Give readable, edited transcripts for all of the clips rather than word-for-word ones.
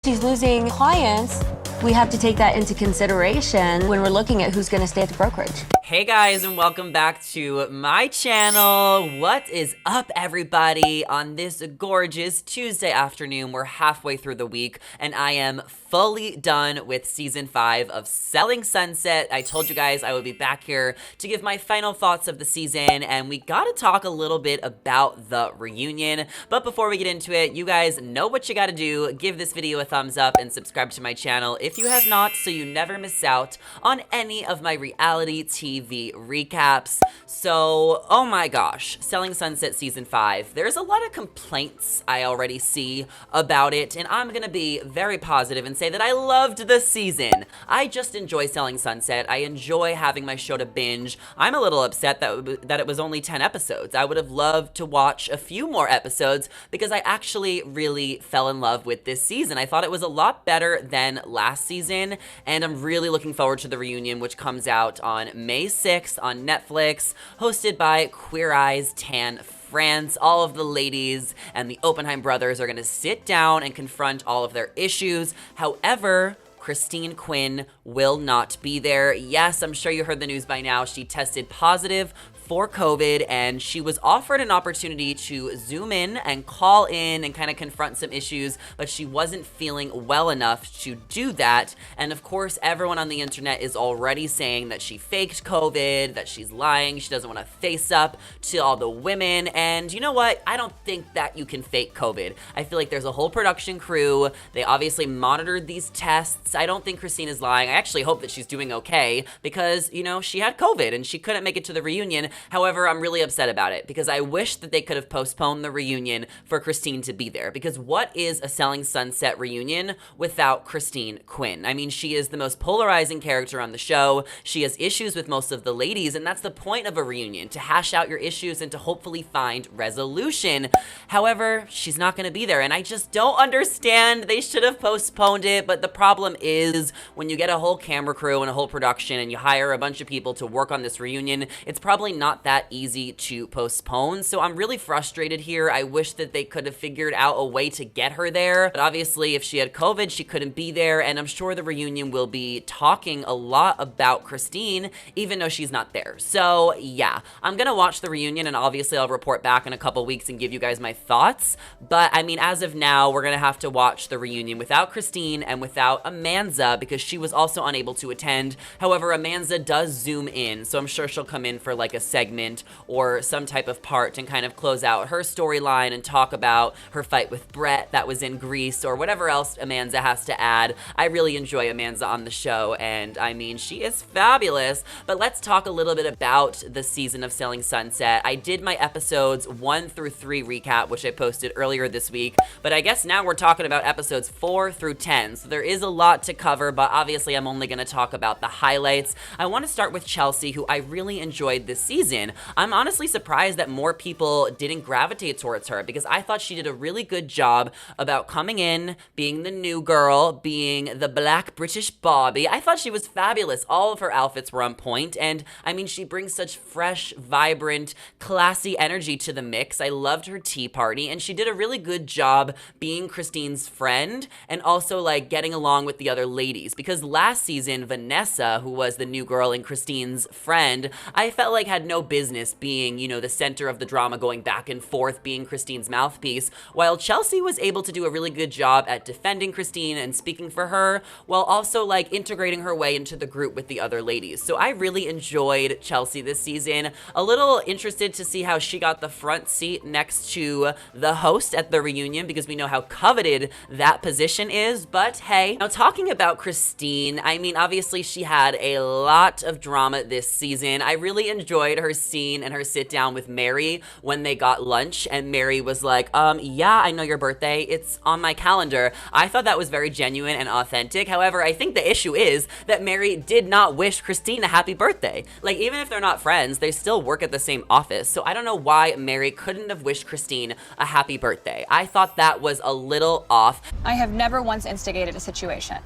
she's losing clients. We have to take that into consideration when we're looking at who's going to stay at the brokerage. Hey guys, and welcome back to my channel. What is up, everybody? On this gorgeous Tuesday afternoon, we're halfway through the week, and I am fully done with season 5 of Selling Sunset. I told you guys I would be back here to give my final thoughts of the season, and we gotta talk a little bit about the reunion. But before we get into it, you guys know what you gotta do. Give this video a thumbs up and subscribe to my channel if you have not, so you never miss out on any of my reality TV recaps. So, oh my gosh, Selling Sunset season 5. There's a lot of complaints I already see about it, and I'm gonna be very positive and say that I loved the season. I just enjoy Selling Sunset. I enjoy having my show to binge. I'm a little upset that it was only 10 episodes. I would have loved to watch a few more episodes because I actually really fell in love with this season. I thought it was a lot better than last season, and I'm really looking forward to the reunion, which comes out on May 6th on Netflix, hosted by Queer Eye's Tan France. All of the ladies and the Oppenheim brothers are going to sit down and confront all of their issues. However, Christine Quinn will not be there. Yes, I'm sure you heard the news by now. She tested positive for COVID, and she was offered an opportunity to zoom in and call in and kind of confront some issues, but she wasn't feeling well enough to do that. And of course, everyone on the internet is already saying that she faked COVID, that she's lying, she doesn't want to face up to all the women. And you know what? I don't think that you can fake COVID. I feel like there's a whole production crew. They obviously monitored these tests. I don't think Christine is lying. I actually hope that she's doing okay because, you know, she had COVID and she couldn't make it to the reunion. However, I'm really upset about it because I wish that they could have postponed the reunion for Christine to be there, because what is a Selling Sunset reunion without Christine Quinn? I mean, she is the most polarizing character on the show. She has issues with most of the ladies, and that's the point of a reunion, to hash out your issues and to hopefully find resolution. However, she's not going to be there, and I just don't understand. They should have postponed it, but the problem is when you get a whole camera crew and a whole production and you hire a bunch of people to work on this reunion, it's probably not that easy to postpone. So I'm really frustrated here. I wish that they could have figured out a way to get her there. But obviously, if she had COVID, she couldn't be there. And I'm sure the reunion will be talking a lot about Christine, even though she's not there. So yeah, I'm gonna watch the reunion, and obviously I'll report back in a couple weeks and give you guys my thoughts. But I mean, as of now, we're gonna have to watch the reunion without Christine and without Amanza because she was also unable to attend. However, Amanza does zoom in, so I'm sure she'll come in for like a segment or some type of part and kind of close out her storyline and talk about her fight with Brett that was in Greece or whatever else Amanza has to add. I really enjoy Amanza on the show, and I mean, she is fabulous. But let's talk a little bit about the season of Selling Sunset. I did my episodes 1 through 3 recap, which I posted earlier this week, but I guess now we're talking about episodes 4 through 10, so there is a lot to cover, but obviously I'm only going to talk about the highlights. I want to start with Chelsea, who I really enjoyed this season. I'm honestly surprised that more people didn't gravitate towards her because I thought she did a really good job about coming in, being the new girl, being the black British Bobby. I thought she was fabulous. All of her outfits were on point, and I mean, she brings such fresh, vibrant, classy energy to the mix. I loved her tea party, and she did a really good job being Christine's friend and also like getting along with the other ladies, because last season, Vanessa, who was the new girl and Christine's friend, I felt like had no business being, you know, the center of the drama, going back and forth, being Christine's mouthpiece, while Chelsea was able to do a really good job at defending Christine and speaking for her, while also like integrating her way into the group with the other ladies. So I really enjoyed Chelsea this season. A little interested to see how she got the front seat next to the host at the reunion, because we know how coveted that position is. But hey, now talking about Christine, I mean, obviously she had a lot of drama this season. I really enjoyed her scene and her sit down with Mary when they got lunch, and Mary was like, yeah, I know your birthday, it's on my calendar. I thought that was very genuine and authentic. However, I think the issue is that Mary did not wish Christine a happy birthday. Like, even if they're not friends, they still work at the same office. So I don't know why Mary couldn't have wished Christine a happy birthday. I thought that was a little off. I have never once instigated a situation.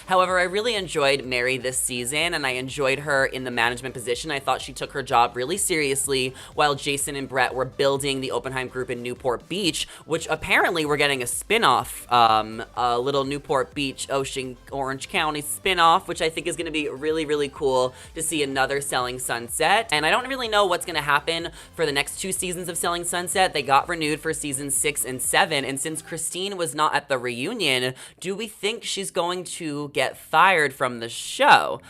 However, I really enjoyed Mary this season, and I enjoyed her in the management position. I thought she took her job really seriously while Jason and Brett were building the Oppenheim Group in Newport Beach, which apparently we're getting a spin-off, a little Newport Beach, Orange County spin-off, which I think is going to be really, really cool to see another Selling Sunset. And I don't really know what's going to happen for the next 2 seasons of Selling Sunset. They got renewed for seasons 6 and 7, and since Christine was not at the reunion, do we think she's going to get fired from the show?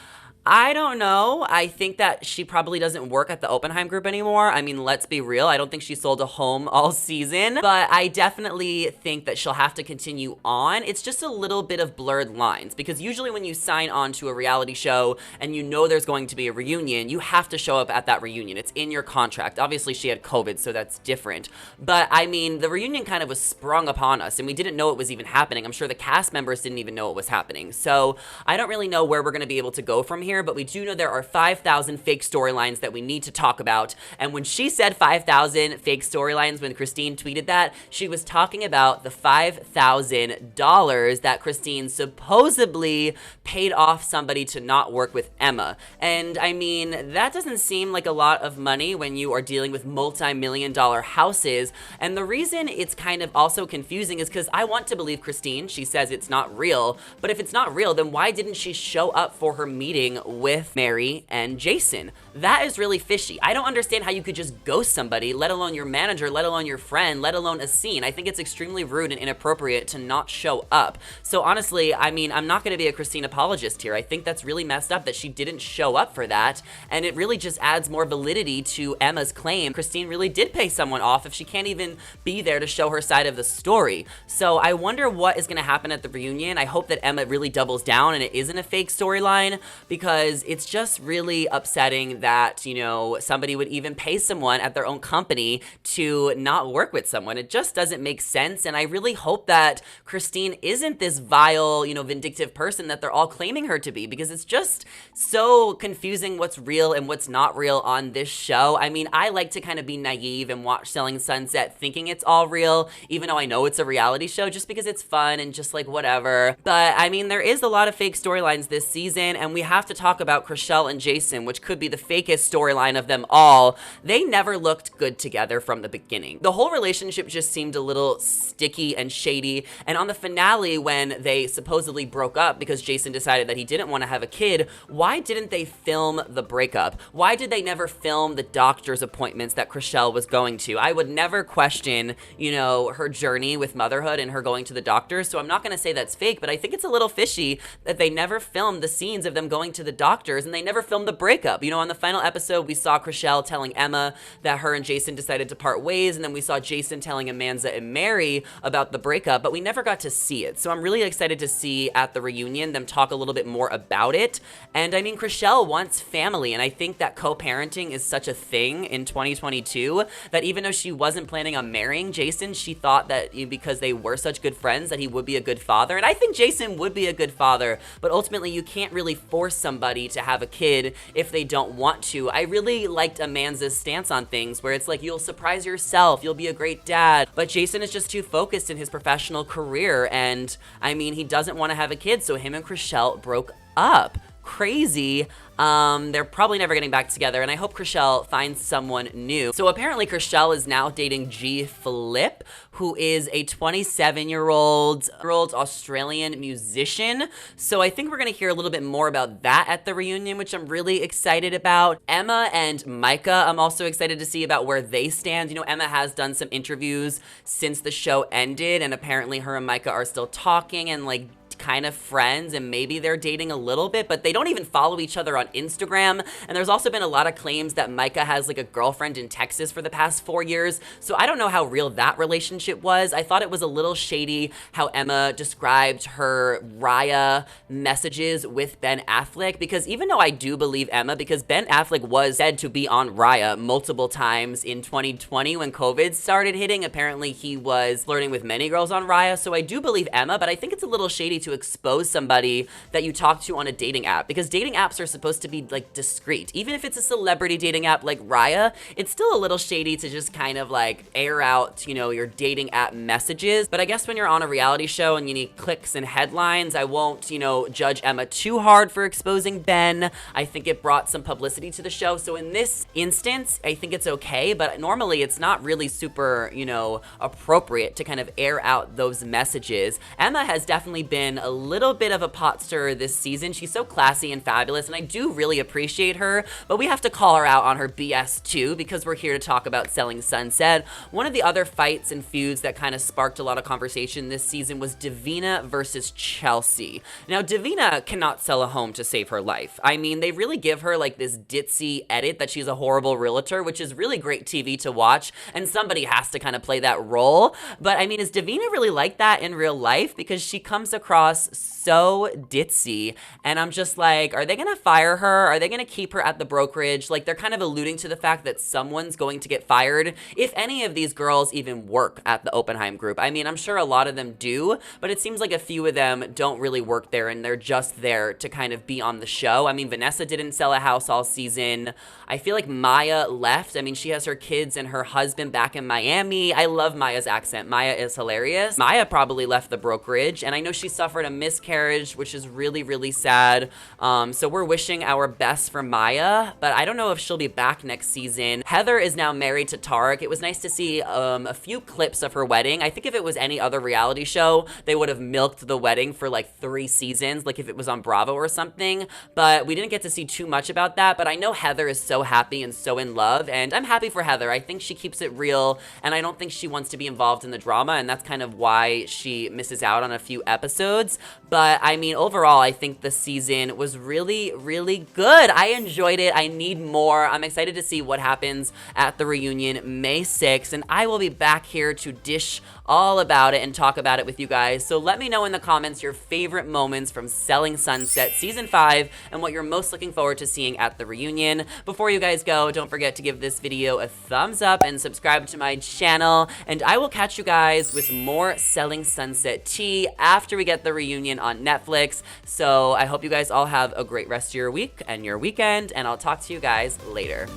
I don't know. I think that she probably doesn't work at the Oppenheim Group anymore. I mean, let's be real. I don't think she sold a home all season, but I definitely think that she'll have to continue on. It's just a little bit of blurred lines, because usually when you sign on to a reality show and you know there's going to be a reunion, you have to show up at that reunion. It's in your contract. Obviously, she had COVID, so that's different. But I mean, the reunion kind of was sprung upon us, and we didn't know it was even happening. I'm sure the cast members didn't even know it was happening. So I don't really know where we're going to be able to go from here, but we do know there are 5,000 fake storylines that we need to talk about. And when she said 5,000 fake storylines, when Christine tweeted that, she was talking about the $5,000 that Christine supposedly paid off somebody to not work with Emma. And I mean, that doesn't seem like a lot of money when you are dealing with multi-million-dollar houses. And the reason it's kind of also confusing is because I want to believe Christine. She says it's not real, but if it's not real, then why didn't she show up for her meeting with Mary and Jason? That is really fishy. I don't understand how you could just ghost somebody, let alone your manager, let alone your friend, let alone a scene. I think it's extremely rude and inappropriate to not show up. So honestly, I mean, I'm not going to be a Christine apologist here. I think that's really messed up that she didn't show up for that, and it really just adds more validity to Emma's claim. Christine really did pay someone off if she can't even be there to show her side of the story. So I wonder what is going to happen at the reunion. I hope that Emma really doubles down and it isn't a fake storyline, because it's just really upsetting that, you know, somebody would even pay someone at their own company to not work with someone. It just doesn't make sense, and I really hope that Christine isn't this vile, you know, vindictive person that they're all claiming her to be, because it's just so confusing what's real and what's not real on this show. I mean, I like to kind of be naive and watch Selling Sunset thinking it's all real, even though I know it's a reality show, just because it's fun and just like whatever. But I mean, there is a lot of fake storylines this season, and we have to talk about CHRISHELL and Jason, which could be the fakest storyline of them all. They never looked good together from the beginning. The whole relationship just seemed a little sticky and shady, and on the finale when they supposedly broke up because Jason decided that he didn't want to have a kid, why didn't they film the breakup? Why did they never film the doctor's appointments that CHRISHELL was going to? I would never question, you know, her journey with motherhood and her going to the doctor, so I'm not going to say that's fake, but I think it's a little fishy that they never filmed the scenes of them going to the doctors, and they never filmed the breakup. You know, on the final episode, we saw CHRISHELL telling Emma that her and Jason decided to part ways, and then we saw Jason telling Amanza and Mary about the breakup, but we never got to see it. So I'm really excited to see at the reunion them talk a little bit more about it. And I mean, CHRISHELL wants family, and I think that co-parenting is such a thing in 2022 that even though she wasn't planning on marrying Jason, she thought that because they were such good friends that he would be a good father. And I think Jason would be a good father, but ultimately you can't really force somebody to have a kid if they don't want to. I really liked Amanza's stance on things, where it's like, you'll surprise yourself, you'll be a great dad, but Jason is just too focused in his professional career, and I mean, he doesn't want to have a kid, so him and CHRISHELL broke up. Crazy. They're probably never getting back together, and I hope CHRISHELL finds someone new. So apparently CHRISHELL is now dating G. Flip, who is a 27-year-old Australian musician. So I think we're gonna hear a little bit more about that at the reunion, which I'm really excited about. Emma and Micah, I'm also excited to see about where they stand. You know, Emma has done some interviews since the show ended, and apparently her and Micah are still talking and like kind of friends, and maybe they're dating a little bit, but they don't even follow each other on Instagram. And there's also been a lot of claims that Micah has like a girlfriend in Texas for the past 4 years, so I don't know how real that relationship was. I thought it was a little shady how Emma described her Raya messages with Ben Affleck, because even though I do believe Emma, because Ben Affleck was said to be on Raya multiple times in 2020 when COVID started hitting. Apparently he was flirting with many girls on Raya, so I do believe Emma, but I think it's a little shady to to expose somebody that you talk to on a dating app, because dating apps are supposed to be like discreet. Even if it's a celebrity dating app like Raya, it's still a little shady to just kind of like air out, you know, your dating app messages. But I guess when you're on a reality show and you need clicks and headlines, I won't, you know, judge Emma too hard for exposing Ben. I think it brought some publicity to the show. So in this instance, I think it's okay, but normally it's not really super, you know, appropriate to kind of air out those messages. Emma has definitely been a little bit of a pot stirrer this season. She's so classy and fabulous, and I do really appreciate her, but we have to call her out on her BS too, because we're here to talk about Selling Sunset. One of the other fights and feuds that kind of sparked a lot of conversation this season was Davina versus Chelsea. Now, Davina cannot sell a home to save her life. I mean, they really give her like this ditzy edit that she's a horrible realtor, which is really great TV to watch, and somebody has to kind of play that role. But I mean, is Davina really like that in real life? Because she comes across so ditzy, and I'm just like, are they gonna fire her? Are they gonna keep her at the brokerage? Like, they're kind of alluding to the fact that someone's going to get fired if any of these girls even work at the Oppenheim group. I mean, I'm sure a lot of them do, but it seems like a few of them don't really work there, and they're just there to kind of be on the show. I mean, Vanessa didn't sell a house all season. I feel like Maya left. I mean, she has her kids and her husband back in Miami. I love Maya's accent. Maya is hilarious. Maya probably left the brokerage, and I know she suffered a miscarriage, which is really, really sad. So we're wishing our best for Maya, but I don't know if she'll be back next season. Heather is now married to Tarek. It was nice to see a few clips of her wedding. I think if it was any other reality show, they would have milked the wedding for like 3 seasons, like if it was on Bravo or something, but we didn't get to see too much about that. But I know Heather is so happy and so in love, and I'm happy for Heather. I think she keeps it real, and I don't think she wants to be involved in the drama, and that's kind of why she misses out on a few episodes. But I mean, overall, I think the season was really, really good. I enjoyed it. I need more. I'm excited to see what happens at the reunion May 6th, and I will be back here to dish all about it and talk about it with you guys. So let me know in the comments your favorite moments from Selling Sunset Season 5 and what you're most looking forward to seeing at the reunion. Before you guys go, don't forget to give this video a thumbs up and subscribe to my channel, and I will catch you guys with more Selling Sunset tea after we get the reunion on Netflix. So I hope you guys all have a great rest of your week and your weekend, and I'll talk to you guys later.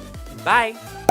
Bye!